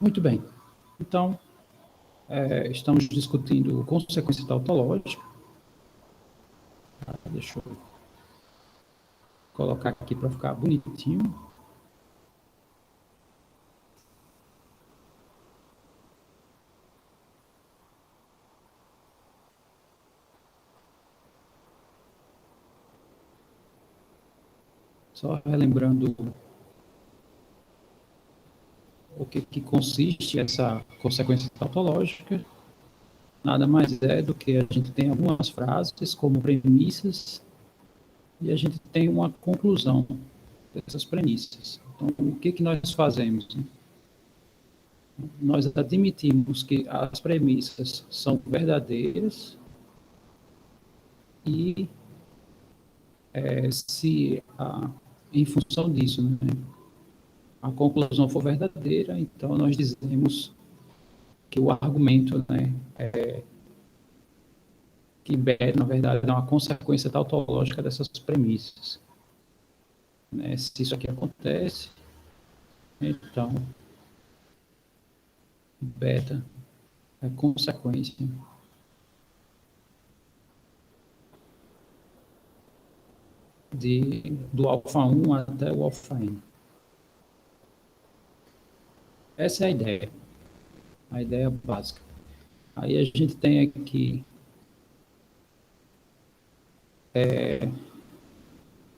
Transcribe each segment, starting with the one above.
Muito bem. Então, estamos discutindo consequência tautológica. Deixa eu colocar aqui para ficar bonitinho. Só relembrando o que consiste essa consequência tautológica. Nada mais é do que a gente tem algumas frases como premissas e a gente tem uma conclusão dessas premissas. Então, o que nós fazemos? Nós admitimos que as premissas são verdadeiras e se em função disso, né, a conclusão for verdadeira, então nós dizemos que o argumento, né, que beta, na verdade, é uma consequência tautológica dessas premissas. Né? Se isso aqui acontece, então beta é consequência do alfa 1 até o alfa n. Essa é a ideia básica. Aí a gente tem aqui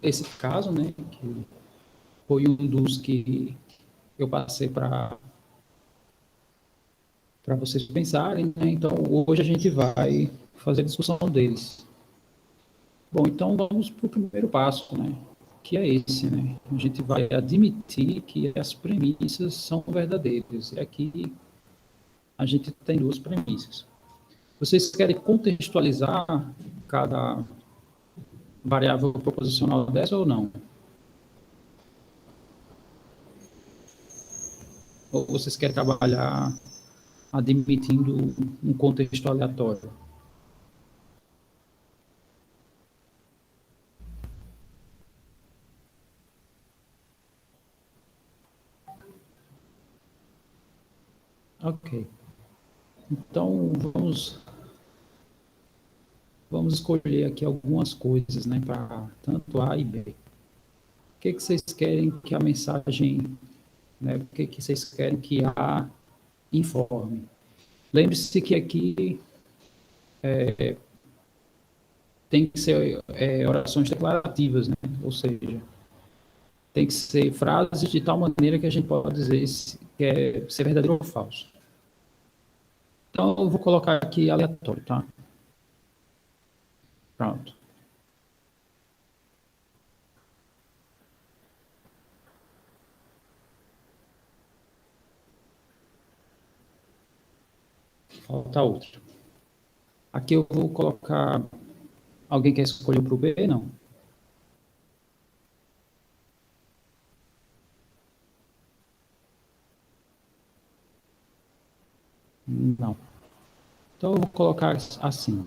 esse caso, né, que foi um dos que eu passei para vocês pensarem, né? Então, hoje a gente vai fazer a discussão deles. Bom, então vamos para o primeiro passo, né? Que é esse, né? A gente vai admitir que as premissas são verdadeiras. E aqui a gente tem duas premissas. Vocês querem contextualizar cada variável proposicional dessa ou não? Ou vocês querem trabalhar admitindo um contexto aleatório? Ok. Então, vamos escolher aqui algumas coisas, né, para tanto A e B. O que vocês querem que a mensagem, né, o que vocês querem que A informe? Lembre-se que aqui tem que ser orações declarativas, né? Ou seja, tem que ser frases de tal maneira que a gente pode dizer se é verdadeiro ou falso. Então, eu vou colocar aqui aleatório, tá? Pronto. Falta outro. Aqui eu vou colocar... Alguém quer escolher para o B? Não. Não. Então, eu vou colocar assim.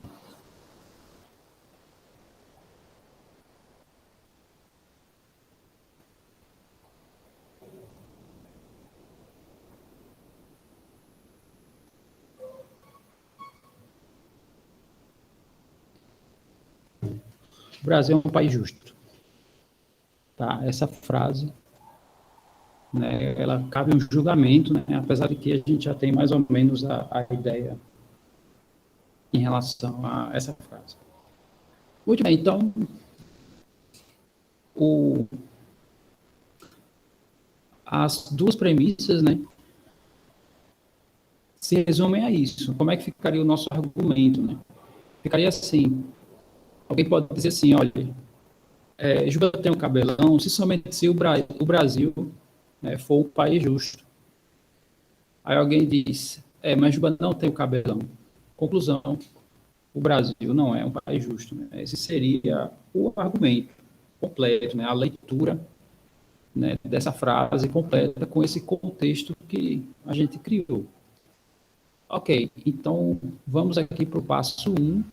O Brasil é um país justo. Tá? Essa frase, né, ela cabe um julgamento, né, apesar de que a gente já tem mais ou menos a ideia em relação a essa frase. Muito bem, então, as duas premissas, né, se resumem a isso. Como é que ficaria o nosso argumento, né? Ficaria assim, alguém pode dizer assim, olha, Juba tem um cabelão, se somente se o Brasil, né, for o país justo. Aí alguém diz, mas Juba não tem o cabelão. Conclusão, o Brasil não é um país justo. Né? Esse seria o argumento completo, né? A leitura, né, dessa frase completa com esse contexto que a gente criou. Ok, então vamos aqui para o passo 1,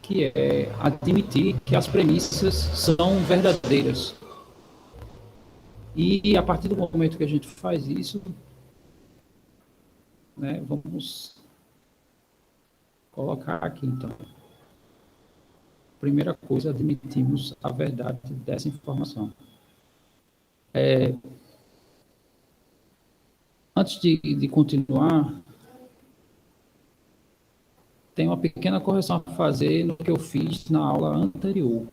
que é admitir que as premissas são verdadeiras. E a partir do momento que a gente faz isso, né, vamos colocar aqui, então. Primeira coisa, admitimos a verdade dessa informação. Antes de continuar, tem uma pequena correção a fazer no que eu fiz na aula anterior,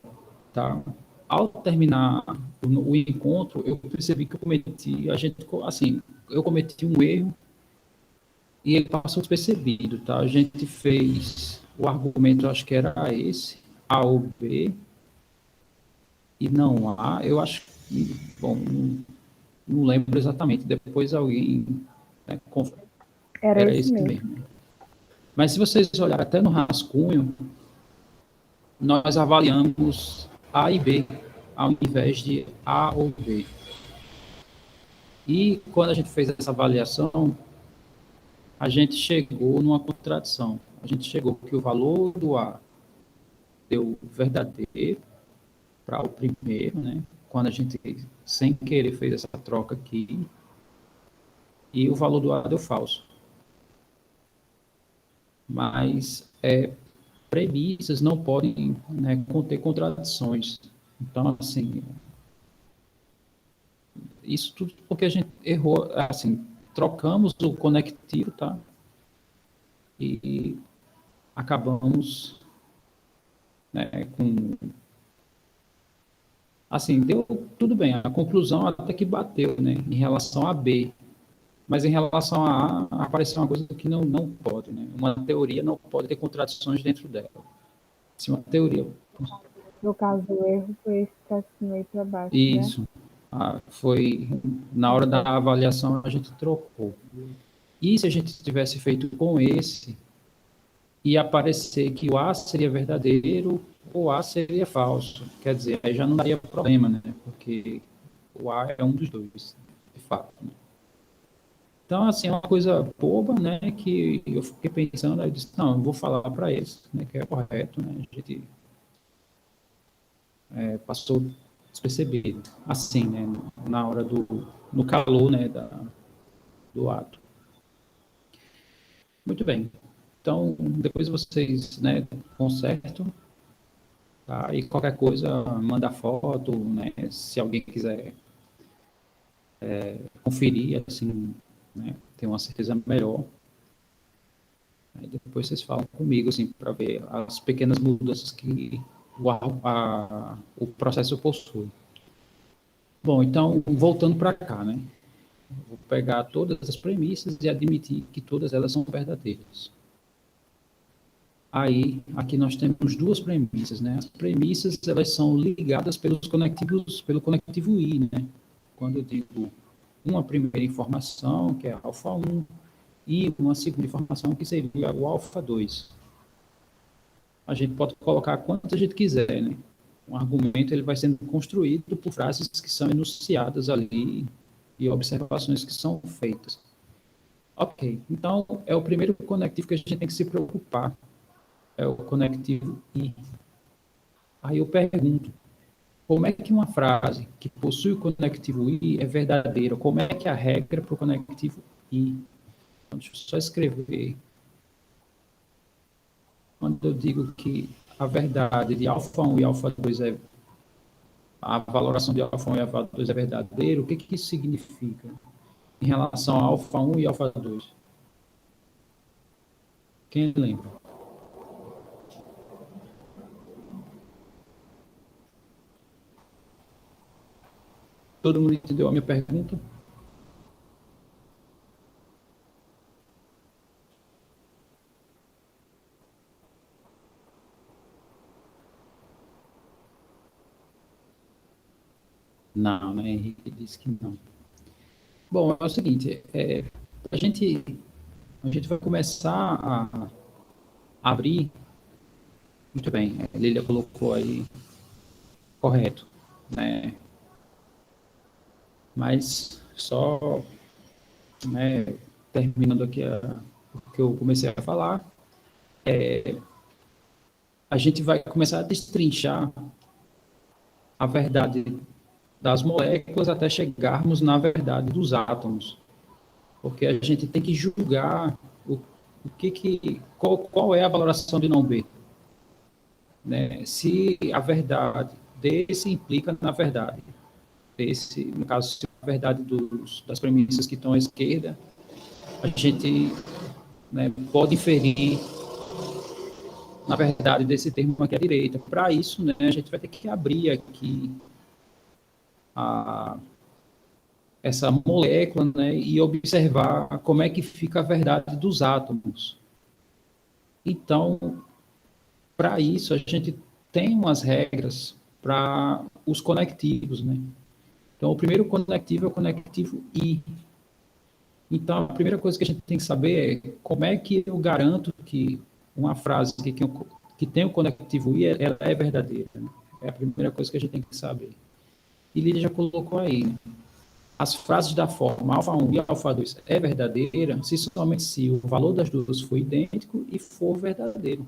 tá? Ao terminar o encontro, eu percebi que eu cometi um erro e ele passou despercebido, tá? A gente fez o argumento, acho que era esse, A ou B, e não A. Eu acho que, bom, não lembro exatamente. Depois alguém, né, Era esse mesmo. Mas se vocês olharem até no rascunho, nós avaliamos A e B, ao invés de A ou B. E quando a gente fez essa avaliação, a gente chegou numa contradição. A gente chegou que o valor do A deu verdadeiro para o primeiro, né? Quando a gente, sem querer, fez essa troca aqui, e o valor do A deu falso. Mas premissas não podem, né, conter contradições. Então, assim, isso tudo porque a gente errou, assim, trocamos o conectivo, tá? E acabamos, né, com... Assim, deu tudo bem, a conclusão até que bateu, né, em relação a B. Mas em relação a A, apareceu uma coisa que não pode, né? Uma teoria não pode ter contradições dentro dela. Se uma teoria... No caso, o erro foi esse que assinou aí para baixo, Isso. né? Foi na hora da avaliação a gente trocou. E se a gente tivesse feito com esse, ia aparecer que o A seria verdadeiro ou A seria falso. Quer dizer, aí já não daria problema, né? Porque o A é um dos dois, de fato. Né? Então, assim, é uma coisa boba, né? Que eu fiquei pensando, aí eu disse, não, eu vou falar para eles, né? Que é correto, né? A gente passou despercebido, assim, né? Na hora no calor, né? Do ato. Muito bem. Então, depois vocês, né, consertam, tá? E qualquer coisa, manda foto, né? Se alguém quiser conferir, assim, né? Ter uma certeza melhor. Aí depois vocês falam comigo, assim, para ver as pequenas mudanças que o processo possui. Bom, então, voltando para cá, né? Vou pegar todas as premissas e admitir que todas elas são verdadeiras. Aí, aqui nós temos duas premissas, né? As premissas, elas são ligadas pelo conectivo I, né? Quando eu digo uma primeira informação, que é alfa 1, e uma segunda informação, que seria o alfa 2. A gente pode colocar quanto a gente quiser, né? Um argumento ele vai sendo construído por frases que são enunciadas ali e observações que são feitas. Ok, então é o primeiro conectivo que a gente tem que se preocupar, é o conectivo I. Aí eu pergunto, como é que uma frase que possui o conectivo I é verdadeira? Como é que é a regra para o conectivo I? Então, deixa eu só escrever. Quando eu digo que a verdade de alfa 1 e alfa 2 a valoração de alfa 1 e alfa 2 é verdadeira, o que que isso significa em relação a alfa 1 e alfa 2? Quem lembra? Todo mundo entendeu a minha pergunta? Não, né? Henrique disse que não. Bom, é o seguinte, a gente vai começar a abrir, muito bem, a Lília colocou aí, correto, né? Mas só, né, terminando aqui o que eu comecei a falar, a gente vai começar a destrinchar a verdade das moléculas até chegarmos na verdade dos átomos. porque a gente tem que julgar qual é a valoração de não B, né? Se a verdade desse implica na verdade, desse, no caso, se a verdade das premissas que estão à esquerda, a gente, né, pode inferir na verdade desse termo aqui à direita. Para isso, né, a gente vai ter que abrir aqui essa molécula, né, e observar como é que fica a verdade dos átomos. Então, para isso, a gente tem umas regras para os conectivos, né? Então, o primeiro conectivo é o conectivo I. Então, a primeira coisa que a gente tem que saber é como é que eu garanto que uma frase que tem o conectivo I, ela é verdadeira, né? É a primeira coisa que a gente tem que saber. E Lídia já colocou aí, né? As frases da forma alfa 1 e alfa 2 é verdadeira se somente se o valor das duas for idêntico e for verdadeiro,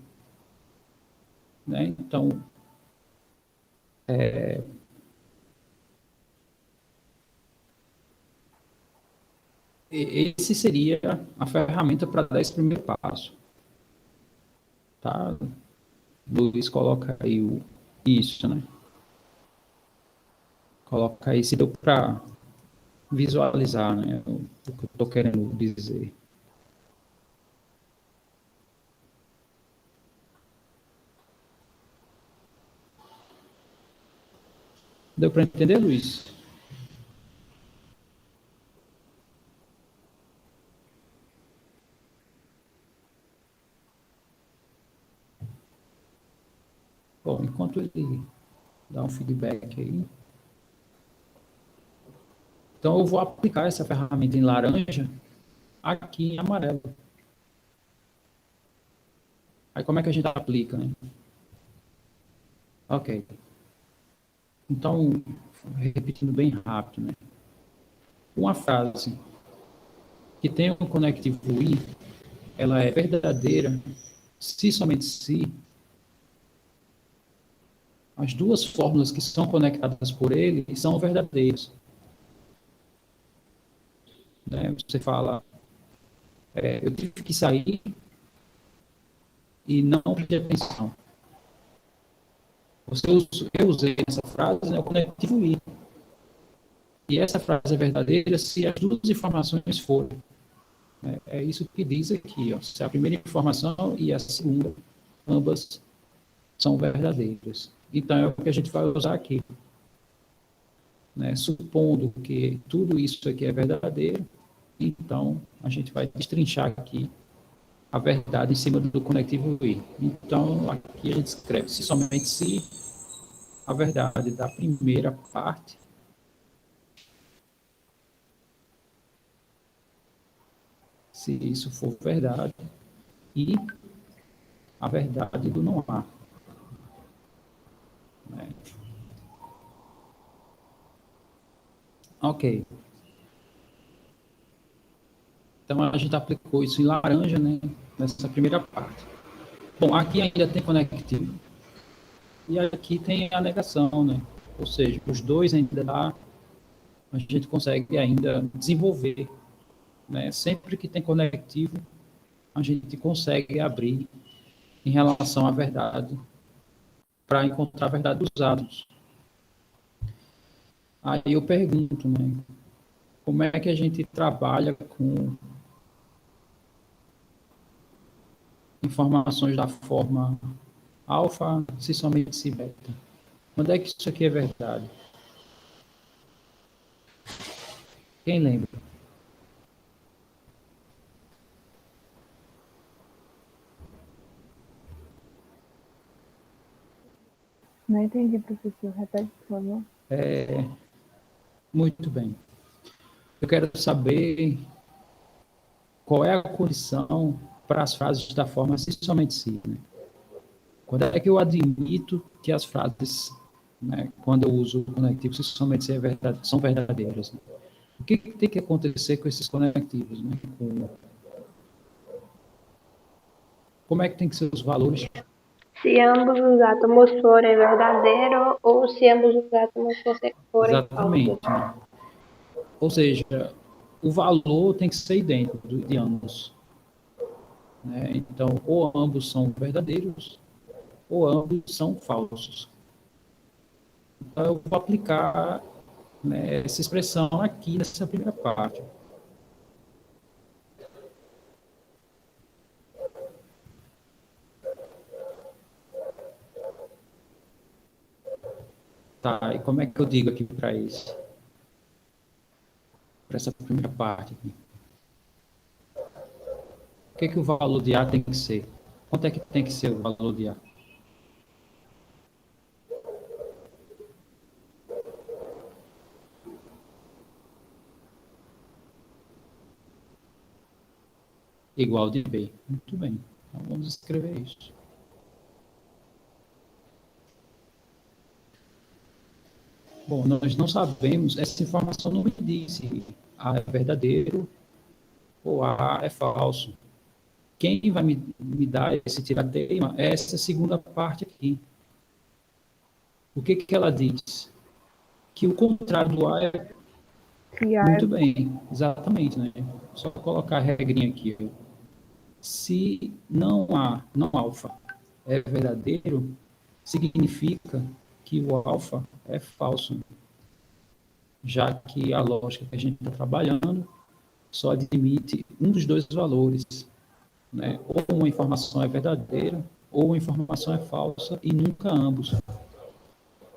né? Então, esse seria a ferramenta para dar esse primeiro passo, tá? Luiz coloca aí isso, né? Coloca aí se deu para visualizar, né, o que eu estou querendo dizer. Deu para entender, Luiz? Bom, enquanto ele dá um feedback aí, então eu vou aplicar essa ferramenta em laranja aqui em amarelo. Aí como é que a gente aplica, né? Ok. Então, repetindo bem rápido, né? Uma frase que tem um conectivo I, ela é verdadeira se somente se as duas fórmulas que são conectadas por ele são verdadeiras. Né? Você fala, eu tive que sair e não prestei atenção. Eu usei essa frase, né, o conectivo I. E essa frase é verdadeira se as duas informações forem. É isso que diz aqui. Ó, se a primeira informação e a segunda, ambas são verdadeiras. Então, é o que a gente vai usar aqui. Né? Supondo que tudo isso aqui é verdadeiro, então a gente vai destrinchar aqui a verdade em cima do conectivo I. Então, aqui a gente escreve se somente se a verdade da primeira parte se isso for verdade e a verdade do não há. Né? Ok. Então, a gente aplicou isso em laranja, né, nessa primeira parte. Bom, aqui ainda tem conectivo. E aqui tem a negação, né? Ou seja, os dois ainda dá, a gente consegue ainda desenvolver, né? Sempre que tem conectivo, a gente consegue abrir em relação à verdade, para encontrar a verdade dos átomos. Aí eu pergunto, né? Como é que a gente trabalha com informações da forma alfa, se somente se beta? Quando é que isso aqui é verdade? Quem lembra? Não entendi, professor. Repete, por favor. Muito bem. Eu quero saber qual é a condição para as frases da forma se somente se. Né? Quando é que eu admito que as frases, né, quando eu uso o conectivo se somente se são verdadeiras? Né? O que tem que acontecer com esses conectivos? Né? Como é que tem que ser os valores? Se ambos os átomos forem verdadeiros ou se ambos os átomos forem falsos. Exatamente. Né? Ou seja, o valor tem que ser idêntico de ambos, né? Então, ou ambos são verdadeiros, ou ambos são falsos. Então, eu vou aplicar, né, essa expressão aqui nessa primeira parte. Tá, e como é que eu digo aqui para isso? Para essa primeira parte aqui. O que o valor de A tem que ser? Quanto é que tem que ser o valor de A? Igual de B. Muito bem. Então, vamos escrever isso. Bom, nós não sabemos, essa informação não me diz se A é verdadeiro ou A é falso. Quem vai me dar esse tirateima é essa segunda parte aqui. O que ela diz? Que o contrário do A é Que muito ar bem, exatamente, né? Só colocar a regrinha aqui. Se não alfa é verdadeiro, significa que o alfa é falso, já que a lógica que a gente está trabalhando só admite um dos dois valores, né? Ou uma informação é verdadeira, ou uma informação é falsa, e nunca ambos.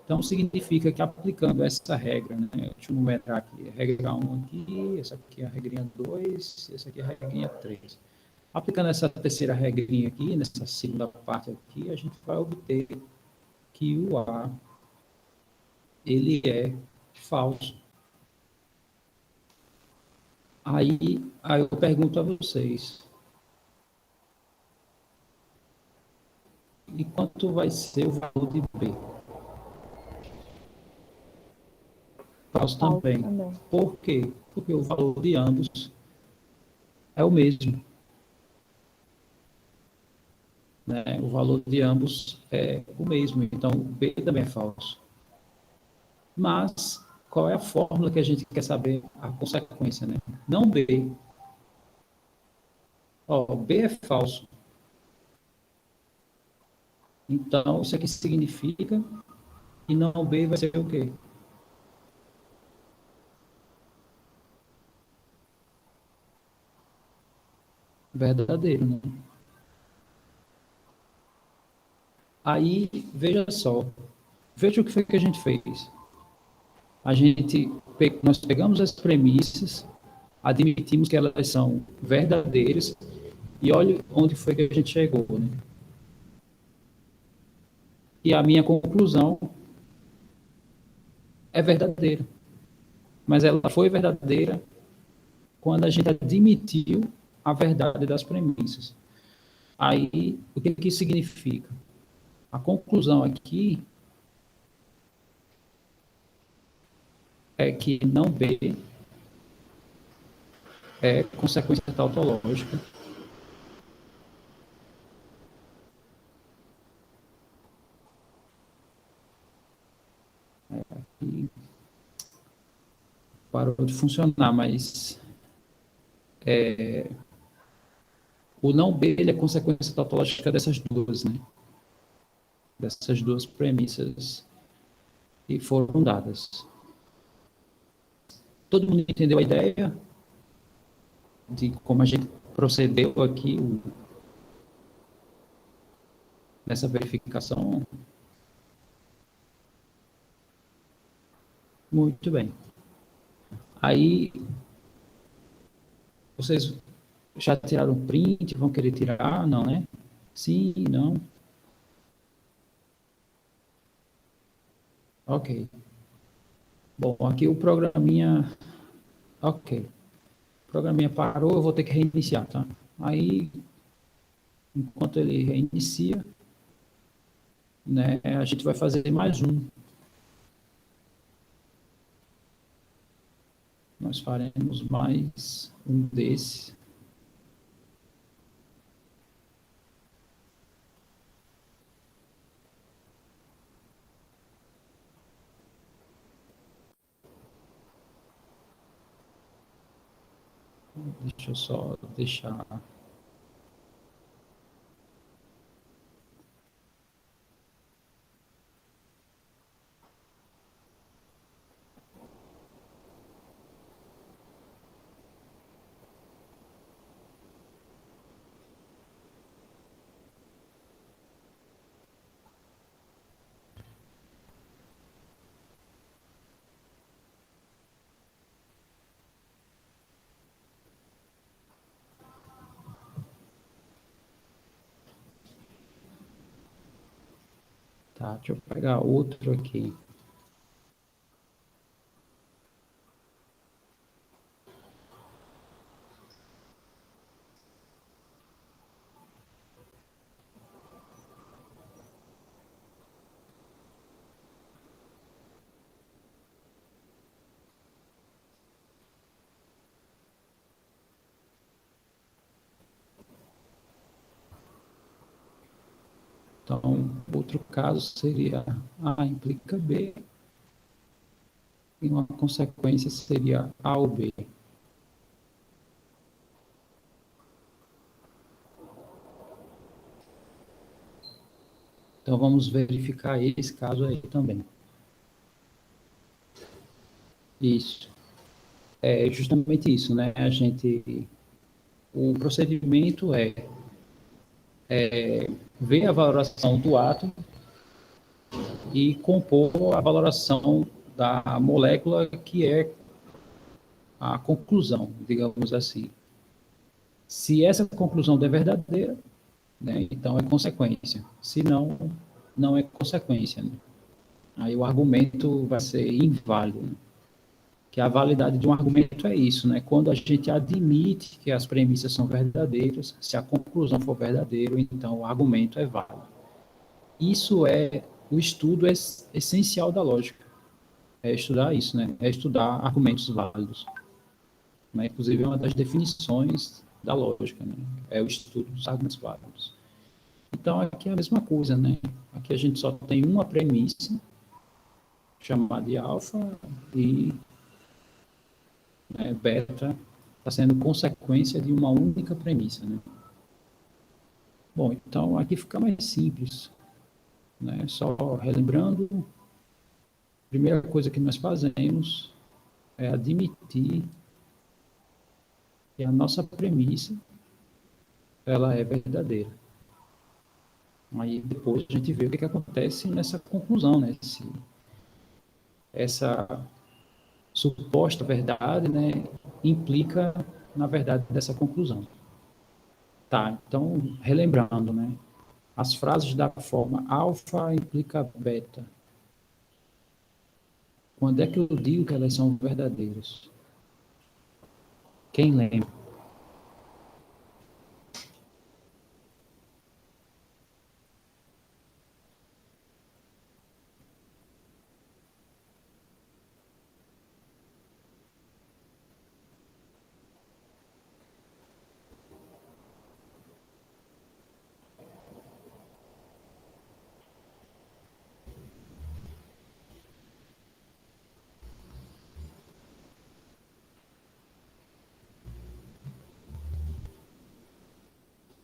Então, significa que aplicando essa regra, né? Deixa eu numerar aqui, regra 1 aqui, essa aqui é a regrinha 2, essa aqui é a regrinha 3. Aplicando essa terceira regrinha aqui, nessa segunda parte aqui, a gente vai obter que o A, ele é falso. Aí eu pergunto a vocês, e quanto vai ser o valor de B? Falso falso também. também. Por quê? Porque o valor de ambos é o mesmo, né? O valor de ambos é o mesmo, então o B também é falso. Mas qual é a fórmula que a gente quer saber a consequência, né? Não B. Ó, B é falso. Então, isso aqui significa que não B vai ser o quê? Verdadeiro, né? Aí, veja só. Veja o que foi que a gente fez. Nós pegamos as premissas, admitimos que elas são verdadeiras, e olha onde foi que a gente chegou, né? E a minha conclusão é verdadeira. Mas ela foi verdadeira quando a gente admitiu a verdade das premissas. Aí, o que isso significa? A conclusão aqui é que não B é consequência tautológica. E parou de funcionar, mas o não B ele é consequência tautológica dessas duas, né? Dessas duas premissas que foram dadas. Todo mundo entendeu a ideia de como a gente procedeu aqui nessa verificação? Muito bem. Aí, vocês já tiraram o print? Vão querer tirar? Não, né? Sim, não. Ok. Bom, aqui o programinha. Ok. O programinha parou, eu vou ter que reiniciar, tá? Aí, enquanto ele reinicia, né, a gente vai fazer mais um. Nós faremos mais um desse. Deixa eu só deixar. Tá, deixa eu pegar outro aqui. Então, outro caso seria A implica B, e uma consequência seria A ou B. Então, vamos verificar esse caso aí também. Isso. É justamente isso, né? O procedimento é ver a valoração do átomo e compor a valoração da molécula, que é a conclusão, digamos assim. Se essa conclusão é verdadeira, né, então é consequência. Se não, não é consequência. Né? Aí o argumento vai ser inválido. Né? Que a validade de um argumento é isso, né? Quando a gente admite que as premissas são verdadeiras, se a conclusão for verdadeira, então o argumento é válido. Isso é o estudo essencial da lógica. É estudar isso, né? É estudar argumentos válidos. Né? Inclusive, é uma das definições da lógica, né? É o estudo dos argumentos válidos. Então, aqui é a mesma coisa, né? Aqui a gente só tem uma premissa, chamada de alfa, e né, beta está sendo consequência de uma única premissa, né? Bom, então aqui fica mais simples, né? Só relembrando, a primeira coisa que nós fazemos é admitir que a nossa premissa ela é verdadeira. Aí depois a gente vê o que acontece nessa conclusão, né? Essa suposta verdade, né, implica na verdade dessa conclusão. Tá, então, relembrando, né, as frases da forma alfa implica beta. Quando é que eu digo que elas são verdadeiras? Quem lembra?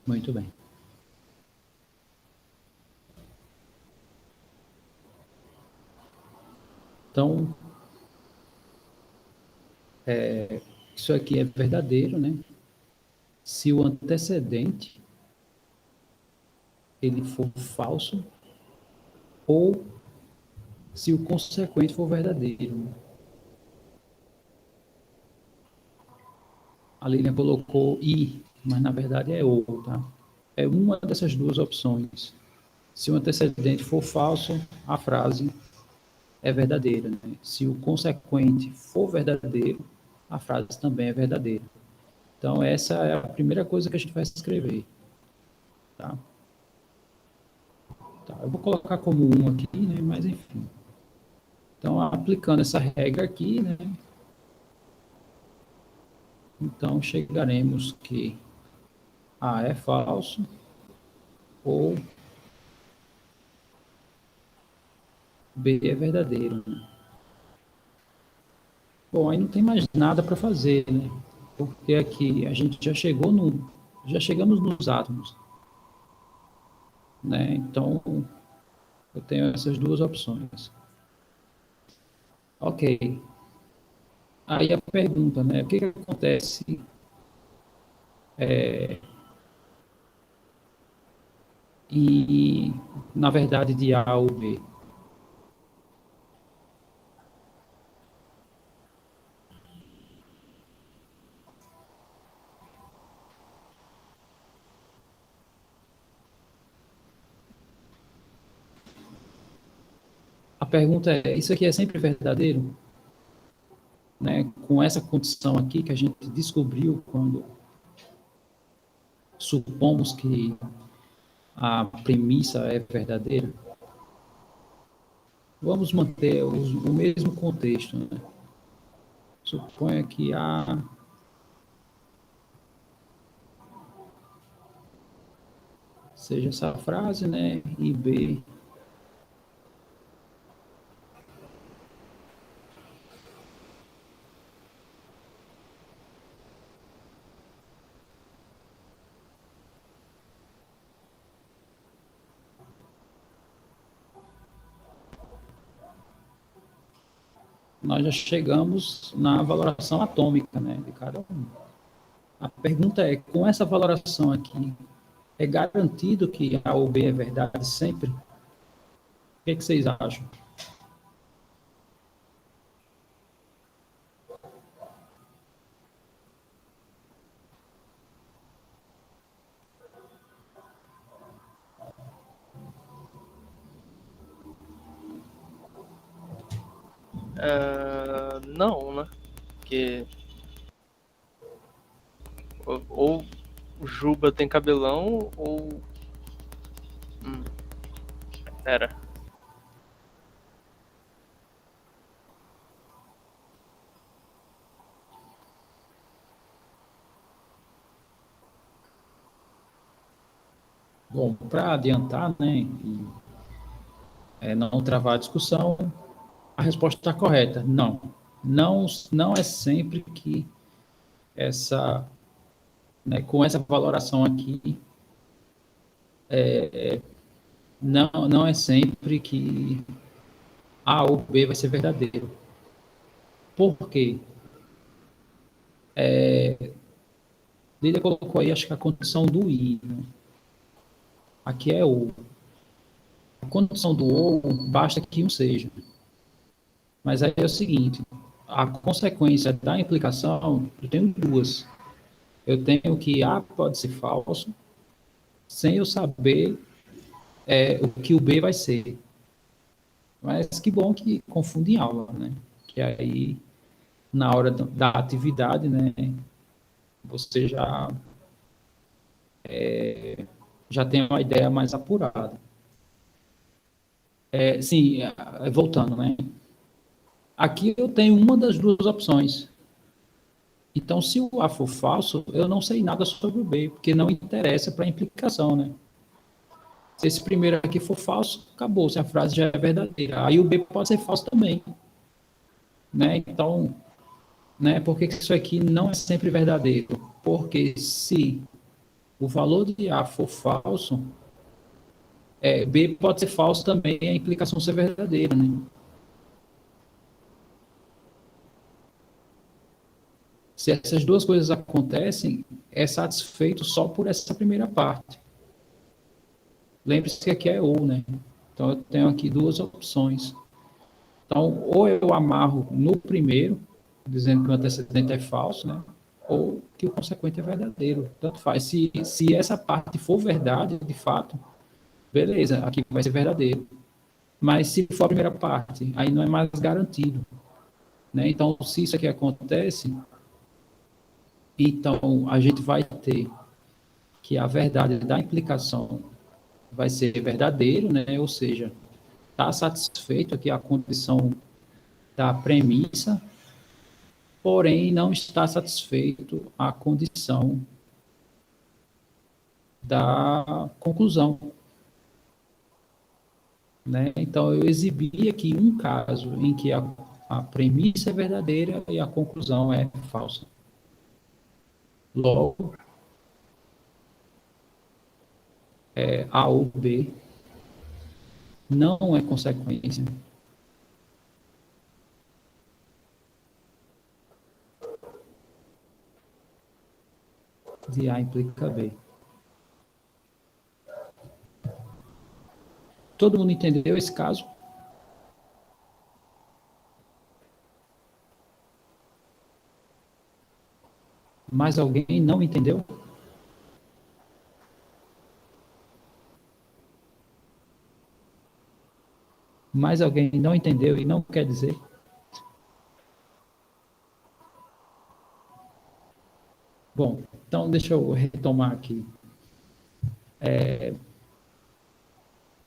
Muito bem. Então, isso aqui é verdadeiro, né? Se o antecedente ele for falso ou se o consequente for verdadeiro. Né? A Lilian colocou I, mas na verdade é ou, tá? É uma dessas duas opções. Se o antecedente for falso, a frase é verdadeira. Né? Se o consequente for verdadeiro, a frase também é verdadeira. Então, essa é a primeira coisa que a gente vai escrever. Tá? Tá, eu vou colocar como um aqui, né? Mas enfim. Então, aplicando essa regra aqui, né? Então, chegaremos que A é falso ou B é verdadeiro. Né? Bom, aí não tem mais nada para fazer, né? porque aqui a gente já chegamos nos átomos, né? Então, eu tenho essas duas opções. Ok. Aí a pergunta, né? O que que acontece e, na verdade, de A ou B? A pergunta é, isso aqui é sempre verdadeiro? Né? Com essa condição aqui que a gente descobriu quando supomos que a premissa é verdadeira? Vamos manter o mesmo contexto, né? Suponha que A seja essa frase, né? E B. Nós já chegamos na valoração atômica, né? De cada um. A pergunta é, com essa valoração aqui, é garantido que A ou B é verdade sempre? O que vocês acham? Não, né? Porque ou o Juba tem cabelão ou... Pera. Bom, para adiantar, né, e não travar a discussão, a resposta está correta. Não. Não é sempre que essa, né, com essa valoração aqui, não é sempre que A ou B vai ser verdadeiro. Por quê? Lídia colocou aí, acho que a condição do I. Né? Aqui é O. A condição do ou basta que um seja. Mas aí é o seguinte, a consequência da implicação, eu tenho duas. Eu tenho que A pode ser falso, sem eu saber o que o B vai ser. Mas que bom que confunde em aula, né? Que aí, na hora da atividade, né, você já tem uma ideia mais apurada. Sim, voltando, né? Aqui eu tenho uma das duas opções. Então, se o A for falso, eu não sei nada sobre o B, porque não interessa para a implicação, né? Se esse primeiro aqui for falso, acabou, se a frase já é verdadeira. Aí o B pode ser falso também, né? Então, né, por que isso aqui não é sempre verdadeiro? Porque se o valor de A for falso, B pode ser falso também, a implicação ser verdadeira, né? Se essas duas coisas acontecem, é satisfeito só por essa primeira parte. Lembre-se que aqui é ou, né? Então, eu tenho aqui duas opções. Então, ou eu amarro no primeiro, dizendo que o antecedente é falso, né? Ou que o consequente é verdadeiro. Tanto faz. Se essa parte for verdade, de fato, beleza, aqui vai ser verdadeiro. Mas se for a primeira parte, aí não é mais garantido. Né? Então, se isso aqui acontece, então a gente vai ter que a verdade da implicação vai ser verdadeiro, né? Ou seja, está satisfeito aqui a condição da premissa, porém não está satisfeito a condição da conclusão. Né? Então, eu exibi aqui um caso em que a premissa é verdadeira e a conclusão é falsa. Logo, A ou B não é consequência de A implica B. Todo mundo entendeu esse caso? Mais alguém não entendeu? Mais alguém não entendeu e não quer dizer? Bom, então deixa eu retomar aqui.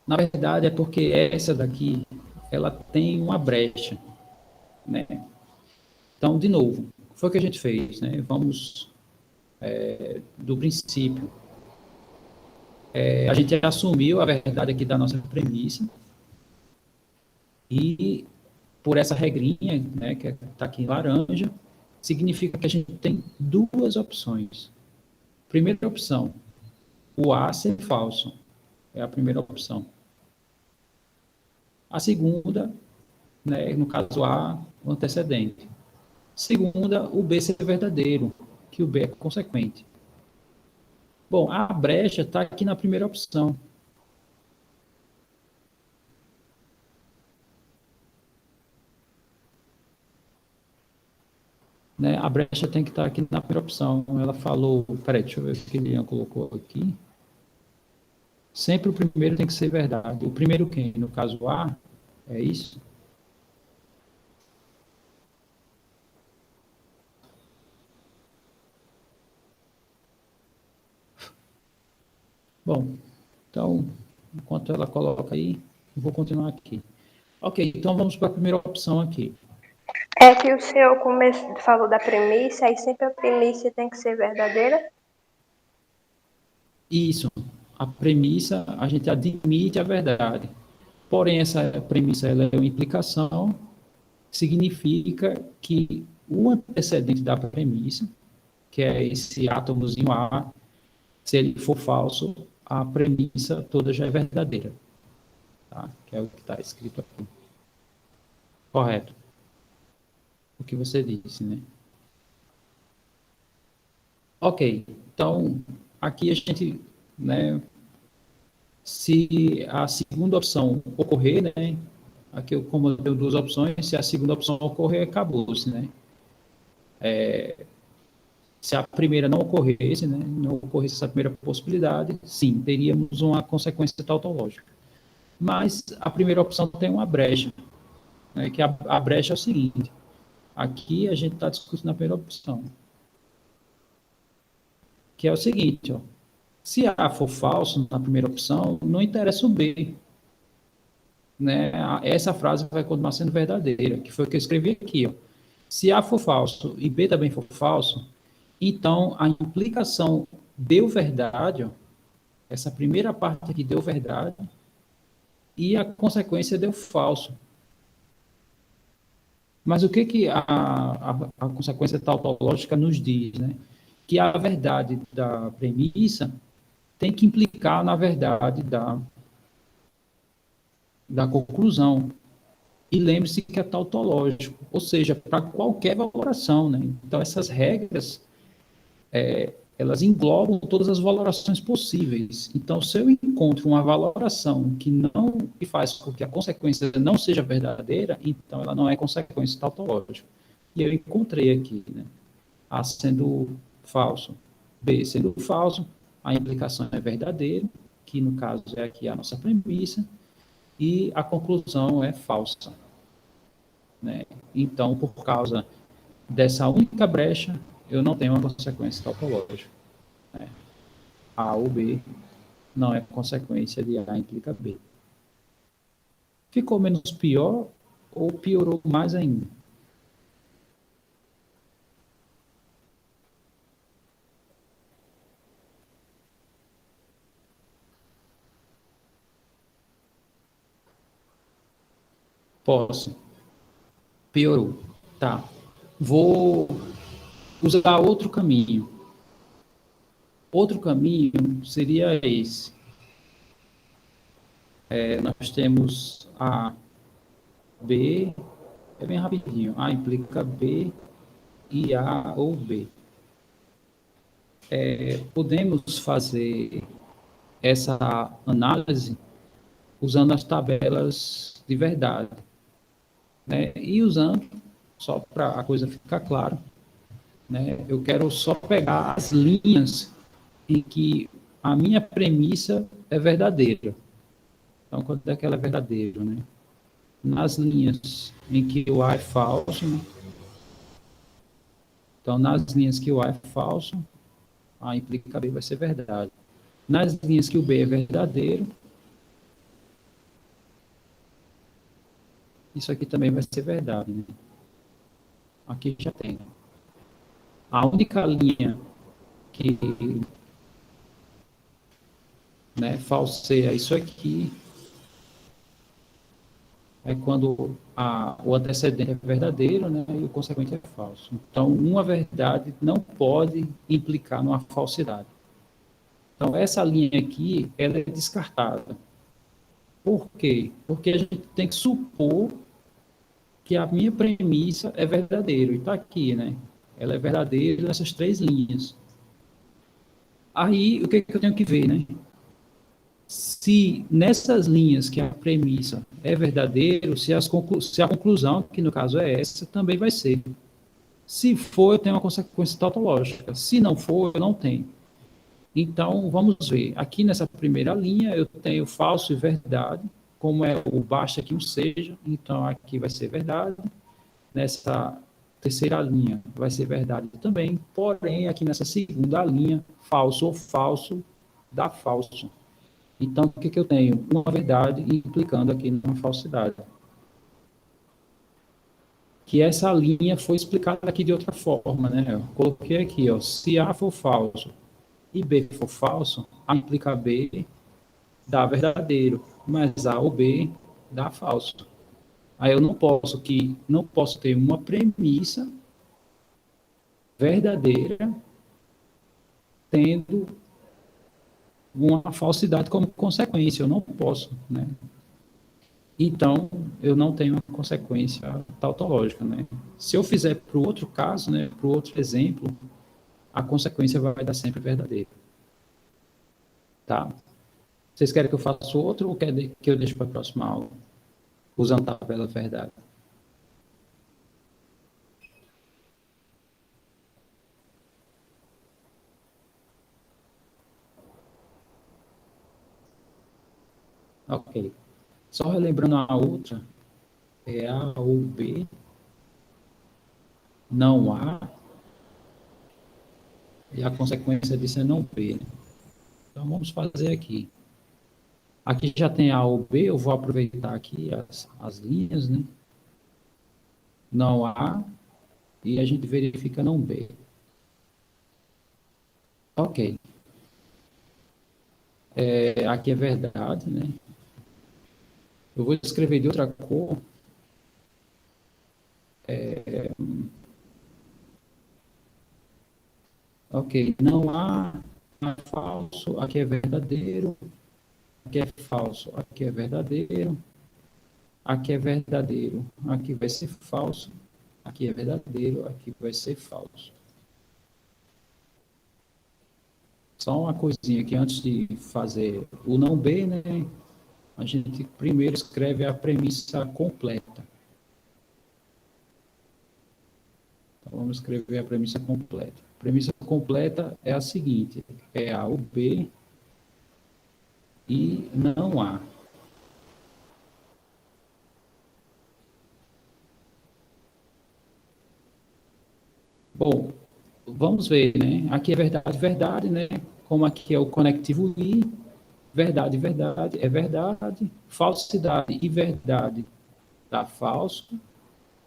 Na verdade, é porque essa daqui, ela tem uma brecha, né? Então, de novo, foi o que a gente fez, né? Vamos do princípio. A gente assumiu a verdade aqui da nossa premissa e por essa regrinha, né, que está aqui em laranja, significa que a gente tem duas opções. Primeira opção, o A ser falso, é a primeira opção. A segunda, né, no caso A, o antecedente. Segunda, o B ser verdadeiro, que o B é consequente. Bom, a brecha está aqui na primeira opção. Né, a brecha tem que estar aqui na primeira opção. Ela falou, peraí, deixa eu ver o que Lian colocou aqui. Sempre o primeiro tem que ser verdade. O primeiro quem? No caso A, é isso? Bom, então, enquanto ela coloca aí, eu vou continuar aqui. Ok, então vamos para a primeira opção aqui. É que o senhor falou da premissa, aí sempre a premissa tem que ser verdadeira? Isso, a premissa, a gente admite a verdade. Porém, essa premissa ela é uma implicação, significa que o antecedente da premissa, que é esse átomozinho A, se ele for falso, a premissa toda já é verdadeira. Tá? Que é o que está escrito aqui. Correto. O que você disse, né? Ok, então, aqui a gente, né, se a segunda opção ocorrer, né, aqui eu, como eu tenho duas opções, se a segunda opção ocorrer, acabou-se, né? Se a primeira não ocorresse, né, não ocorresse essa primeira possibilidade, sim, teríamos uma consequência tautológica. Mas a primeira opção tem uma brecha, né, que a brecha é o seguinte, aqui a gente está discutindo a primeira opção, que é o seguinte, ó, se A for falso na primeira opção, não interessa o B, né? Essa frase vai continuar sendo verdadeira, que foi o que eu escrevi aqui, ó. Se A for falso e B também for falso, então a implicação deu verdade, ó, essa primeira parte aqui deu verdade, e a consequência deu falso. Mas o que, que a consequência tautológica nos diz, né? Que a verdade da premissa tem que implicar na verdade da conclusão. E lembre-se que é tautológico, ou seja, para qualquer valoração, né? Então, essas regras, elas englobam todas as valorações possíveis. Então, se eu encontro uma valoração que faz com que a consequência não seja verdadeira, então ela não é consequência tautológica. E eu encontrei aqui, né? A sendo falso, B sendo falso, a implicação é verdadeira, que no caso é aqui a nossa premissa, e a conclusão é falsa, né? Então, por causa dessa única brecha, eu não tenho uma consequência tautológica, né? A ou B não é consequência de A implica B. Ficou menos pior ou piorou mais ainda? Posso. Piorou. Tá. Vou usar outro caminho. Outro caminho seria esse. Nós temos A, B, é bem rapidinho. A implica B e A ou B. Podemos fazer essa análise usando as tabelas de verdade, né? E usando, só para a coisa ficar clara, né? Eu quero só pegar as linhas em que a minha premissa é verdadeira. Então, quando é que ela é verdadeira, né? Nas linhas em que o A é falso, né? Então, nas linhas que o A é falso, A implica B vai ser verdade. Nas linhas que o B é verdadeiro, isso aqui também vai ser verdade, né? Aqui já tem. A única linha que, né, falseia isso aqui é quando o antecedente é verdadeiro, né, e o consequente é falso. Então, uma verdade não pode implicar numa falsidade. Então, essa linha aqui, ela é descartada. Por quê? Porque a gente tem que supor que a minha premissa é verdadeira. E está aqui, né? Ela é verdadeira nessas 3 linhas. Aí, o que eu tenho que ver, né? Se nessas linhas que a premissa é verdadeira, se a conclusão, que no caso é essa, também vai ser. Se for, eu tenho uma consequência tautológica. Se não for, eu não tenho. Então, vamos ver. Aqui nessa primeira linha, eu tenho falso e verdade, como é o basta que um seja, então aqui vai ser verdade. Nessa terceira linha vai ser verdade também, porém, aqui nessa segunda linha, falso ou falso dá falso. Então, o que eu tenho? Uma verdade implicando aqui numa falsidade. Que essa linha foi explicada aqui de outra forma, né? Eu coloquei aqui, ó, se A for falso e B for falso, A implica B dá verdadeiro, mas A ou B dá falso. Aí eu não posso ter uma premissa verdadeira tendo uma falsidade como consequência. Eu não posso, né? Então, eu não tenho uma consequência tautológica, né? Se eu fizer para o outro caso, né, para o outro exemplo, a consequência vai dar sempre verdadeira. Tá? Vocês querem que eu faça outro ou querem que eu deixe para a próxima aula? Usando a tabela verdade. Ok. Só relembrando a outra, é A ou B, não A, e a consequência disso é não B. Né? Então, vamos fazer aqui. Aqui já tem A ou B, eu vou aproveitar aqui as linhas, né? Não A, e a gente verifica não B. Ok. Aqui é verdade, né? Eu vou escrever de outra cor. Ok, não há falso, aqui é verdadeiro, aqui é falso, aqui é verdadeiro, aqui é verdadeiro, aqui vai ser falso, aqui é verdadeiro, aqui vai ser falso. Só uma coisinha aqui antes de fazer o não B, né? A gente primeiro escreve a premissa completa. Então, vamos escrever a premissa completa. A premissa completa é a seguinte, é A ou B e não A. Bom, vamos ver, né? Aqui é verdade, verdade, né? Como aqui é o conectivo I, verdade, verdade, é verdade, falsidade e verdade dá falso,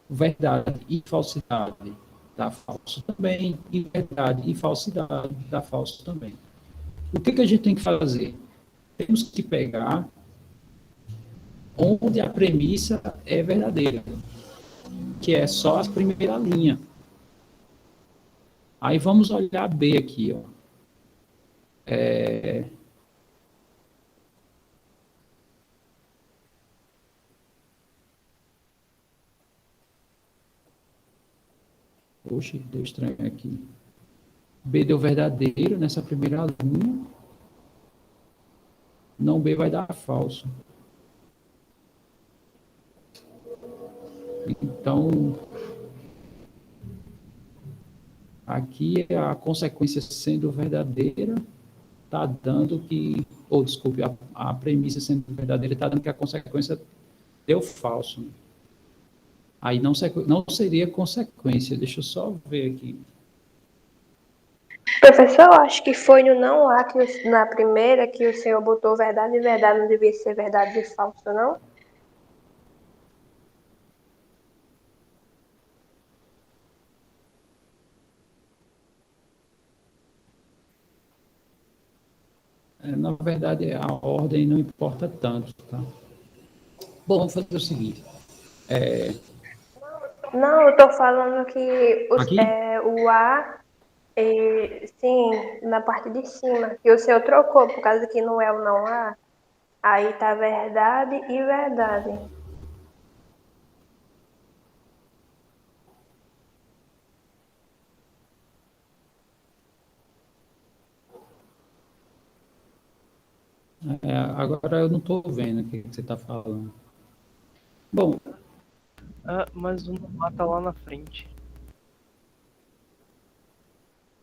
verdade e falsidade dá falso também, e verdade e falsidade dá falso também. O que a gente tem que fazer? Temos que pegar onde a premissa é verdadeira, que é só a primeira linha. Aí vamos olhar B aqui, ó. Oxe, deu estranho aqui. B deu verdadeiro nessa primeira linha. Não B vai dar falso. Então, aqui a consequência sendo verdadeira está dando que, ou desculpe, a premissa sendo verdadeira está dando que a consequência deu falso. Aí não seria consequência. Deixa eu só ver aqui. Professor, eu acho que foi no não lá, na primeira, que o senhor botou verdade e verdade, não devia ser verdade e falso, não? Na verdade, a ordem não importa tanto, tá? Bom, vamos fazer o seguinte. Não, eu tô falando que Aqui? o A, sim, na parte de cima, que o senhor trocou, por causa que não é o não A, aí tá verdade e verdade. Agora eu não estou vendo o que você está falando. Bom, Ah, mas o não A tá lá na frente.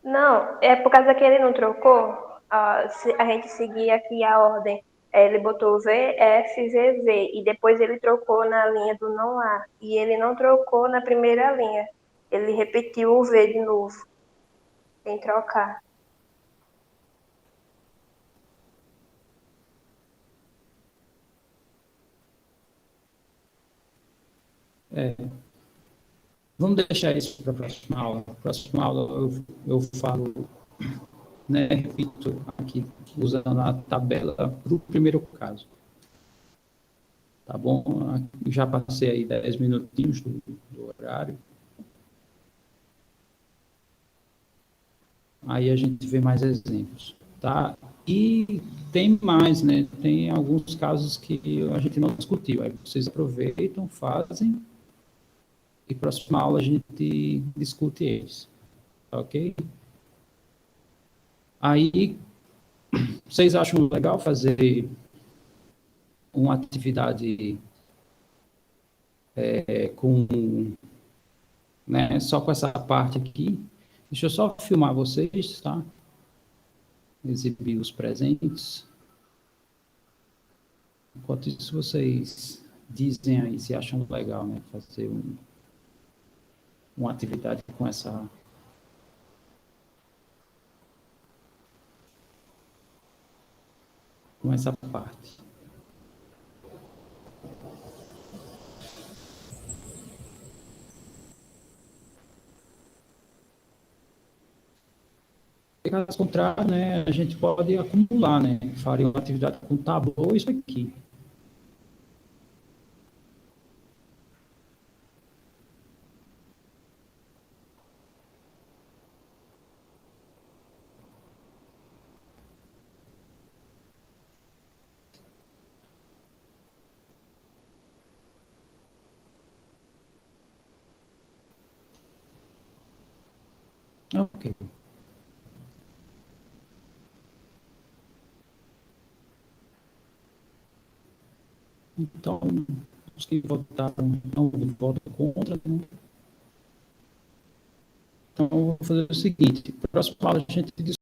Não, é por causa que ele não trocou, se a gente seguir aqui a ordem. Ele botou V, F, V, V, e depois ele trocou na linha do não A. E ele não trocou na primeira linha. Ele repetiu o V de novo, sem trocar. vamos deixar isso para a próxima aula. Na próxima aula eu falo, né, repito aqui, usando a tabela para o primeiro caso. Tá bom? Já passei aí 10 minutinhos do horário. Aí a gente vê mais exemplos, tá? E tem mais, né? Tem alguns casos que a gente não discutiu. Aí vocês aproveitam, fazem, e próxima aula a gente discute eles, ok? Aí, vocês acham legal fazer uma atividade com, né, só com essa parte aqui? Deixa eu só filmar vocês, tá? Exibir os presentes. Enquanto isso, vocês dizem aí se acham legal, né? Fazer uma atividade com essa parte. Caso contrário, né, a gente pode acumular, né? Faria uma atividade com Tableau, isso aqui. Ok. Então, os que votaram não votam contra, né? Então, eu vou fazer o seguinte: próximo aula a gente